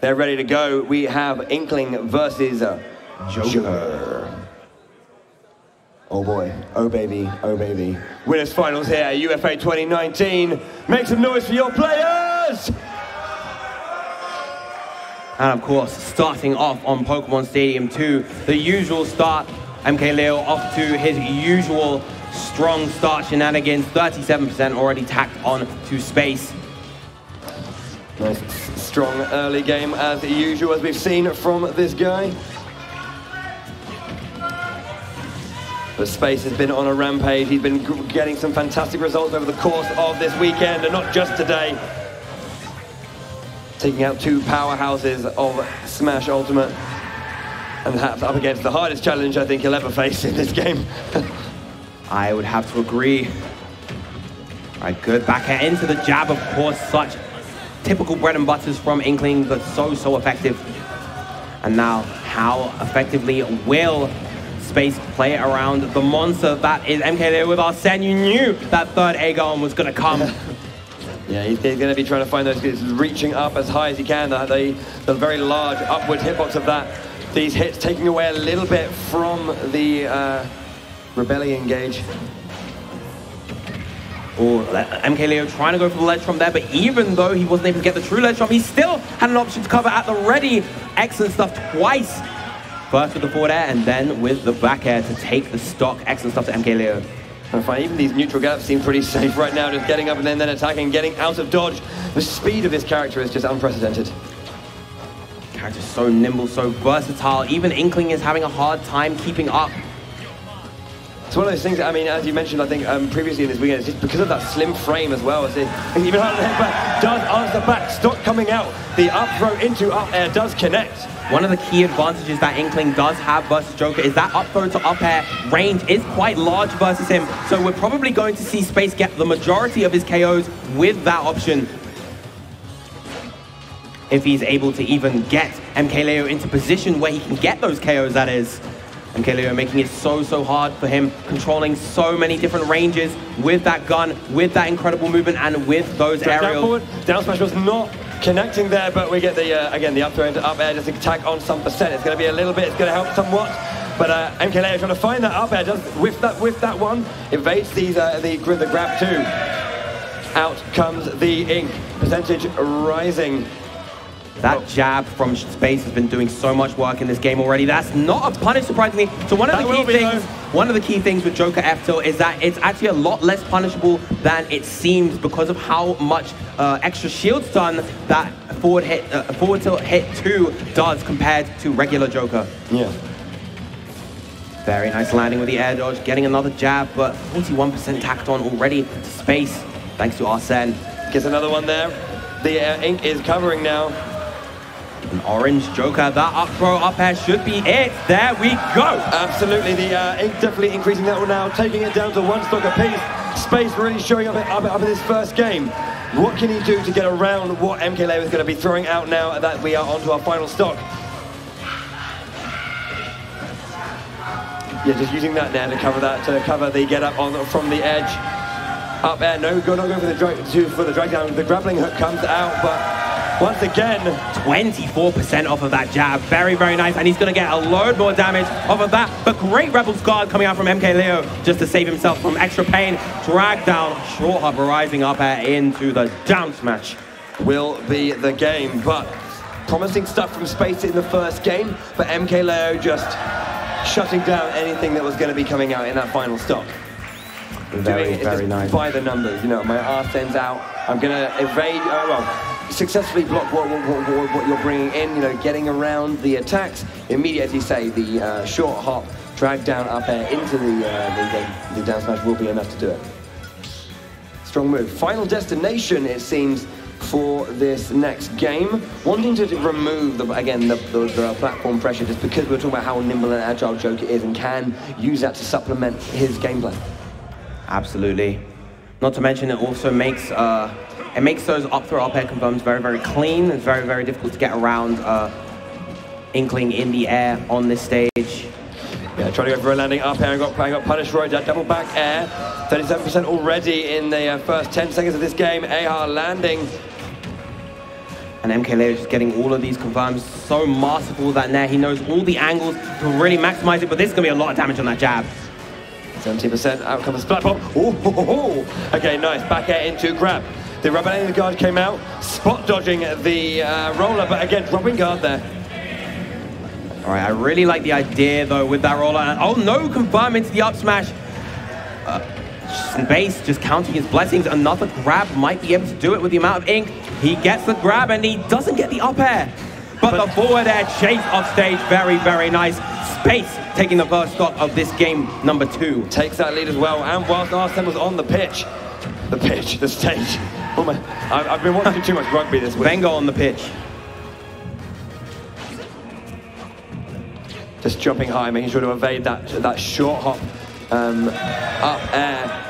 they're ready to go. We have Inkling versus Joker. Oh boy, oh baby, oh baby. Winners finals here at UFA 2019. Make some noise for your players! And of course, starting off on Pokemon Stadium 2, the usual start. MkLeo off to his usual strong start shenanigans. 37% already tacked on to space. Nice, strong early game as usual, as we've seen from this guy. But Space has been on a rampage. He's been getting some fantastic results over the course of this weekend, and not just today. Taking out two powerhouses of Smash Ultimate, and perhaps up against the hardest challenge I think he'll ever face in this game. I would have to agree. Right, good back air into the jab, of course, such typical bread and butters from Inkling, but so effective. And now, how effectively will Space play around the monster that is MkLeo with Arsene? You knew that third Aegon was going to come. Yeah, he's going to be trying to find those, reaching up as high as he can. The very large upward hitbox of that. These hits taking away a little bit from the Rebellion gauge. Oh, MkLeo trying to go for the ledge from there, but even though he wasn't able to get the true ledge from, he still had an option to cover at the ready. Excellent stuff twice. First with the forward air, and then with the back air to take the stock. Excellent stuff to MkLeo. I find even these neutral gaps seem pretty safe right now, just getting up and then attacking, getting out of dodge. The speed of this character is just unprecedented. Character's so nimble, so versatile. Even Inkling is having a hard time keeping up. It's one of those things, I mean, as you mentioned, I think previously in this weekend, it's just because of that slim frame as well. Even harder to hit back, does answer back, stock coming out. The up throw into up air does connect. One of the key advantages that Inkling does have versus Joker is that up throw to up air range is quite large versus him. So we're probably going to see Space get the majority of his KOs with that option. If he's able to even get MkLeo into position where he can get those KOs, that is. MkLeo making it so hard for him, controlling so many different ranges with that gun, with that incredible movement, and with those aerials. Down smash was not connecting there, but we get the, again, the up throw into up air, just attack on some percent. It's going to be a little bit, it's going to help somewhat. But MkLeo trying to find that up air, does with that one, evades the grab two. Out comes the ink, percentage rising. That jab from Space has been doing so much work in this game already. That's not a punish, surprisingly. So one of the key things with Joker F tilt is that it's actually a lot less punishable than it seems because of how much extra shield stun that forward tilt hit 2 does compared to regular Joker. Yeah. Very nice landing with the air dodge, getting another jab, but 41% tacked on already to Space, thanks to Arsene. Gets another one there. The ink is covering now. An orange Joker, that up throw up air should be it. There we go. Absolutely, the ink definitely increasing that one now, taking it down to 1 stock apiece. Space really showing up in this first game. What can he do to get around what MkLeo is going to be throwing out now that we are onto our final stock? Yeah, just using that now to cover the get up on from the edge. Up air, no, not go for the drag down. The grappling hook comes out, but once again, 24% off of that jab. Very nice. And he's going to get a load more damage off of that. But great Rebel's Guard coming out from MkLeo just to save himself from extra pain. Drag down, short hop rising up air into the down smash. Will be the game, but promising stuff from Space in the first game, but MkLeo just shutting down anything that was going to be coming out in that final stock. Very nice. By the numbers, you know, my Arsene's out. I'm going to evade, successfully block what you're bringing in, you know, getting around the attacks. Immediately, as you say, the short hop, drag down up air into the down smash will be enough to do it. Strong move. Final destination, it seems, for this next game. Wanting to remove, the platform pressure, just because we're talking about how nimble and agile Joker is and can use that to supplement his gameplay. Absolutely. Not to mention it also makes those up throw up air confirms very clean. It's very difficult to get around Inkling in the air on this stage. Yeah, trying to go for a landing up air and got punished right there. Double back air. 37% already in the first 10 seconds of this game. AR landing. And MkLeo just getting all of these confirms. So masterful that Nair. He knows all the angles to really maximize it, but this is going to be a lot of damage on that jab. 70% out comes the splat bomb. Okay, nice. Back air into grab. The rubber landing guard came out, spot dodging the roller, but again, dropping guard there. All right, I really like the idea though with that roller. And, oh no, confirm into the up smash. Space just counting his blessings. Another grab might be able to do it with the amount of ink. He gets the grab and he doesn't get the up air. But the forward air chase off stage, very, very nice. Space taking the first stock of this game number 2. Takes that lead as well, and whilst Arsene was on the pitch, the stage. Oh my, I've been watching too much rugby this week. Benga on the pitch. Just jumping high, making sure to evade that short hop up air.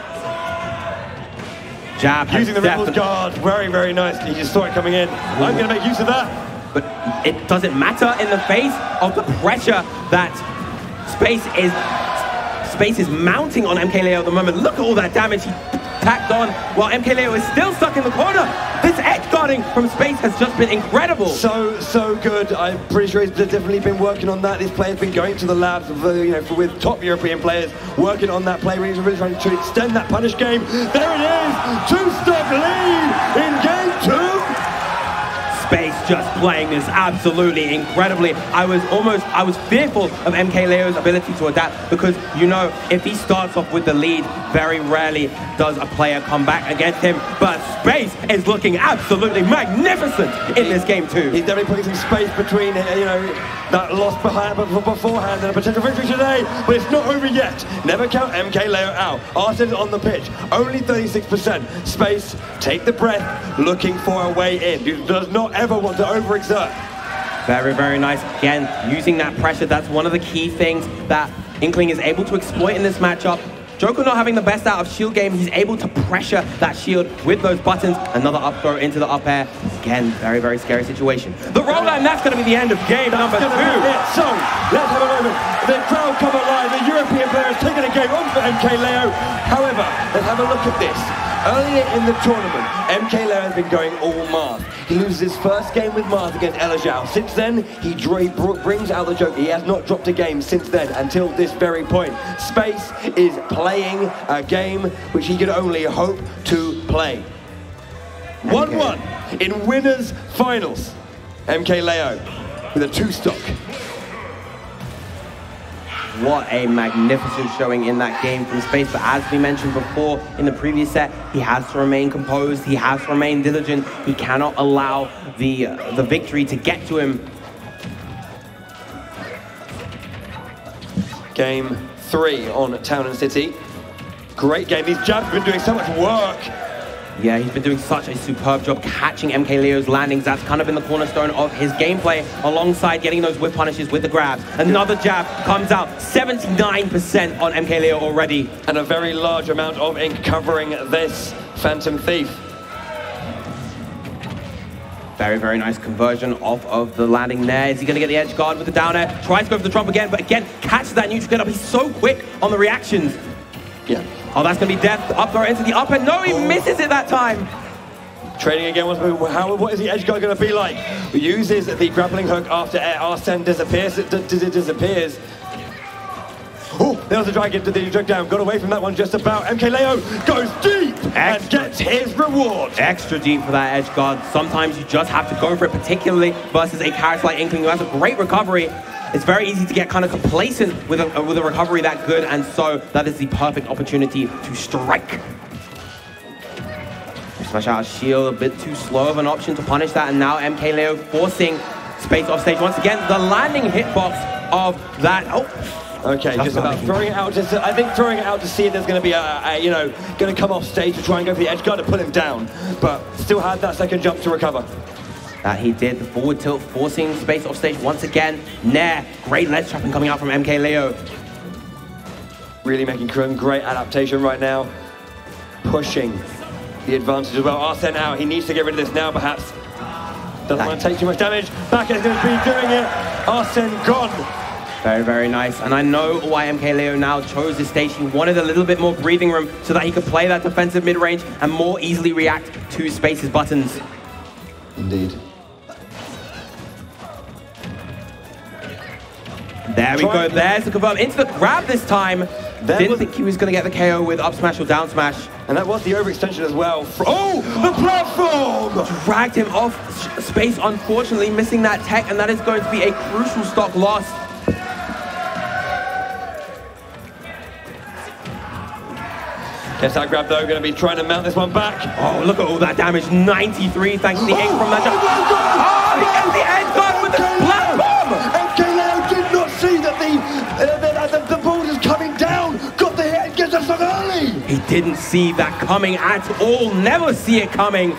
Jab. Using the Rebels guard very, very nicely. He just saw it coming in. I'm going to make use of that. But it doesn't matter in the face of the pressure that Space is mounting on MkLeo at the moment. Look at all that damage he tacked on while MkLeo is still stuck in the corner. This edge guarding from Space has just been incredible. So good. I'm pretty sure he's definitely been working on that. This player's been going to the labs with top European players working on that play. He's really trying to extend that punish game. There it is. 2-stock lead in game 2. Space just playing this absolutely incredibly. I was fearful of MkLeo's ability to adapt because, you know, if he starts off with the lead, very rarely does a player come back against him. But Space is looking absolutely magnificent in this game too. He's definitely putting some space between, that loss beforehand and a potential victory today. But it's not over yet. Never count MkLeo out. Arsen's on the pitch. Only 36%. Space, take the breath, looking for a way in. He does not ever want to overexert. Very, very nice. Again, using that pressure, that's one of the key things that Inkling is able to exploit in this matchup. Joker not having the best out of shield game, he's able to pressure that shield with those buttons. Another up throw into the up air. Again, very, very scary situation. The roller, and that's going to be the end of game number 2. So, let's have a moment. The crowd come alive. The European players taking a game on for MkLeo. However, let's have a look at this. Earlier in the tournament, MkLeo has been going all Mars. He loses his first game with Mars against Elajao. Since then, he brings out the Joker. He has not dropped a game since then until this very point. Space is playing a game which he could only hope to play. 1-1 in winners finals. MkLeo with a 2-stock. What a magnificent showing in that game from Space. But as we mentioned before in the previous set, he has to remain composed. He has to remain diligent. He cannot allow the victory to get to him. Game 3 on Town and City. Great game. These jabs have been doing so much work. Yeah, he's been doing such a superb job catching MkLeo's landings. That's kind of been the cornerstone of his gameplay, alongside getting those whip punishes with the grabs. Another jab comes out, 79% on MkLeo already. And a very large amount of ink covering this Phantom Thief. Very, very nice conversion off of the landing there. Is he going to get the edge guard with the down air? Tries to go for the trump again, but again, catches that neutral get up. He's so quick on the reactions. Yeah. Oh, that's going to be death. Up throw into the up and no, he misses it that time. Trading again, what is the edge guard going to be like? Uses the grappling hook after Arsene disappears. It disappears. Oh, there was a drag into the drag down. Got away from that one just about. MkLeo goes deep and gets his reward. Extra deep for that edge guard. Sometimes you just have to go for it, particularly versus a character like Inkling who has a great recovery. It's very easy to get kind of complacent with a recovery that good, and so that is the perfect opportunity to strike. Smash out a shield, a bit too slow of an option to punish that, and now MkLeo forcing Space off stage once again. The landing hitbox of that. Oh. Okay, just about throwing it out. I think throwing it out to see if there's going to be going to come off stage to try and go for the edge guard to put him down, but still had that second jump to recover. That he did, the forward tilt forcing Space off stage once again. Nair, great ledge trapping coming out from MkLeo. Really making great adaptation right now. Pushing the advantage as well. Arsene out, he needs to get rid of this now perhaps. Doesn't want to take too much damage. Back is going to be doing it. Arsene gone. Very, very nice. And I know why MkLeo now chose this stage. He wanted a little bit more breathing room so that he could play that defensive mid-range and more easily react to Space's buttons. Indeed. There we go. There's the confirm. Into the grab this time. Didn't think he was going to get the KO with up smash or down smash. And that was the overextension as well. Oh, the platform! Dragged him off space, unfortunately, missing that tech, and that is going to be a crucial stock loss. Guess that grab, though, going to be trying to mount this one back. Oh, look at all that damage. 93 thanks to the ink from that jump. Oh, he gets the edge guard with the platform! MkLeo did not see that the board is coming down. Got the hit and gets us early. He didn't see that coming at all. Never see it coming.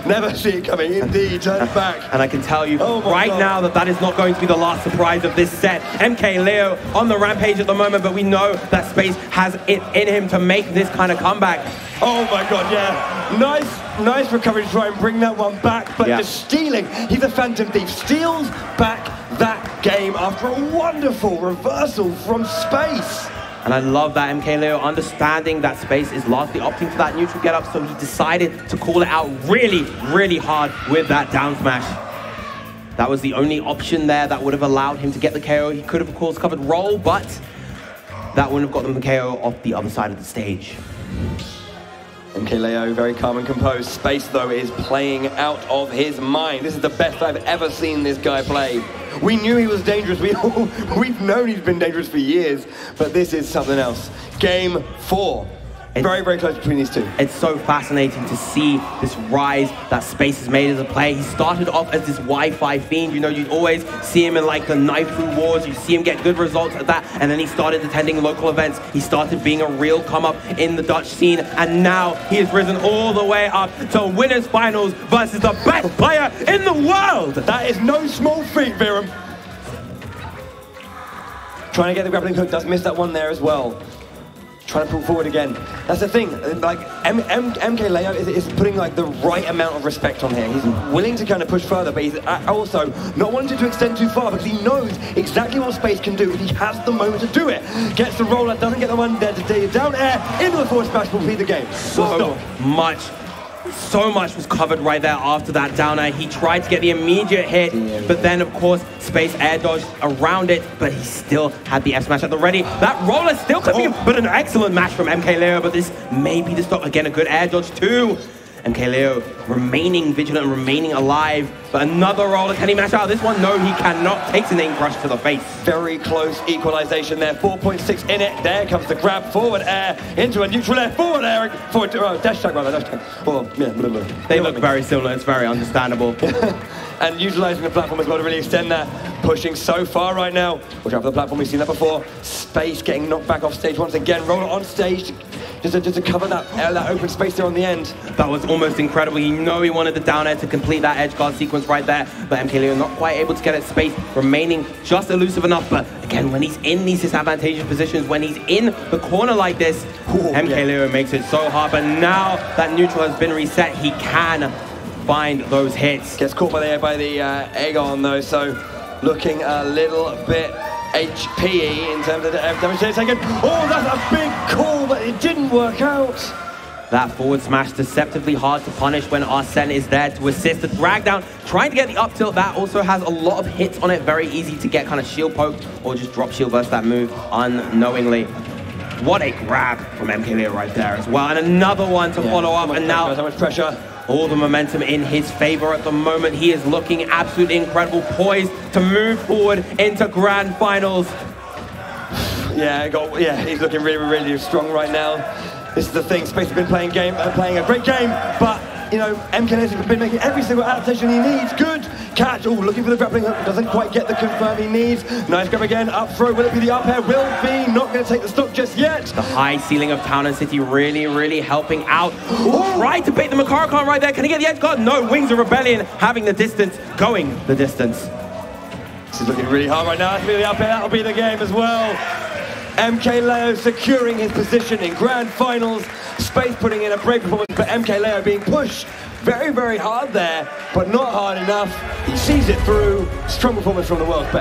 Never see it coming, indeed. Turn back. And I can tell you right now that is not going to be the last surprise of this set. MkLeo on the rampage at the moment, but we know that Space has it in him to make this kind of comeback. Oh my god, yeah. Nice recovery to try and bring that one back, but the stealing, he's a Phantom Thief, steals back that game after a wonderful reversal from Space. And I love that MkLeo understanding that Space is largely opting for that neutral get up, so he decided to call it out really, really hard with that down smash. That was the only option there that would have allowed him to get the KO. He could have, of course, covered roll, but that wouldn't have got the KO off the other side of the stage. MkLeo, very calm and composed. Space, though, is playing out of his mind. This is the best I've ever seen this guy play. We knew he was dangerous. We've known he's been dangerous for years, but this is something else. Game 4. Very, very close between these two. It's so fascinating to see this rise that Space has made as a player. He started off as this Wi-Fi fiend. You know, you'd always see him in like the knife through wars. You see him get good results at that. And then he started attending local events. He started being a real come-up in the Dutch scene. And now he has risen all the way up to winners finals versus the best player in the world. That is no small feat, Viram. Trying to get the grappling hook, does miss that one there as well. Trying to pull forward again. That's the thing, like MkLeo is putting like the right amount of respect on here. He's willing to kind of push further, but he's also not wanting to extend too far because he knows exactly what Space can do. He has the moment to do it. Gets the roller, doesn't get the one there to down air, into the forward smash will be the game. So much was covered right there after that down air. He tried to get the immediate hit, but then of course Space air dodged around it, but he still had the F smash at the ready. That roller still could be, but an excellent match from MkLeo, but this may be the stop. Again, a good air dodge too. MkLeo remaining vigilant, remaining alive, but another roller. Can he mash out this one? No, he cannot. Takes an ink rush to the face. Very close equalization there. 4.6 in it. There comes the grab, forward air into a neutral air, forward air, forward dash tag rather, dash tag. Well, yeah, they look very similar. It's very understandable. And utilizing the platform as well to really extend that. Pushing so far right now. Watch out for the platform. We've seen that before. Space getting knocked back off stage once again. Roller on stage. Just to cover that open space there on the end. That was almost incredible. You know he wanted the down air to complete that edge guard sequence right there, but MkLeo not quite able to get it. Space remaining just elusive enough, but again, when he's in these disadvantageous positions, when he's in the corner like this, MkLeo makes it so hard, but now that neutral has been reset, he can find those hits. Gets caught by the Aegon though, so looking a little bit HPE in terms of the damage taken. Oh, that's a big call, but it didn't work out. That forward smash deceptively hard to punish when Arsene is there to assist. The drag down, trying to get the up tilt, that also has a lot of hits on it. Very easy to get kind of shield poked or just drop shield versus that move unknowingly. What a grab from MkLeo right there as well. And another one to follow up, and now so much pressure. All the momentum in his favor at the moment. He is looking absolutely incredible, poised to move forward into grand finals. Yeah, he's looking really, really strong right now. This is the thing, Space has been playing a great game, but you know, MkLeo has been making every single adaptation he needs. Good catch. Oh, looking for the grappling hook. Doesn't quite get the confirm he needs. Nice grab again. Up throw. Will it be the up air? Will be. Not going to take the stock just yet. The high ceiling of Town and City really, really helping out. Right to bait the Makarakan right there. Can he get the edge guard? No. Wings of Rebellion having the distance, going the distance. This is looking really hard right now. That's really the up air. That'll be the game as well. MkLeo securing his position in grand finals. Space putting in a brave performance, but MkLeo being pushed very, very hard there, but not hard enough. He sees it through. Strong performance from the world's best.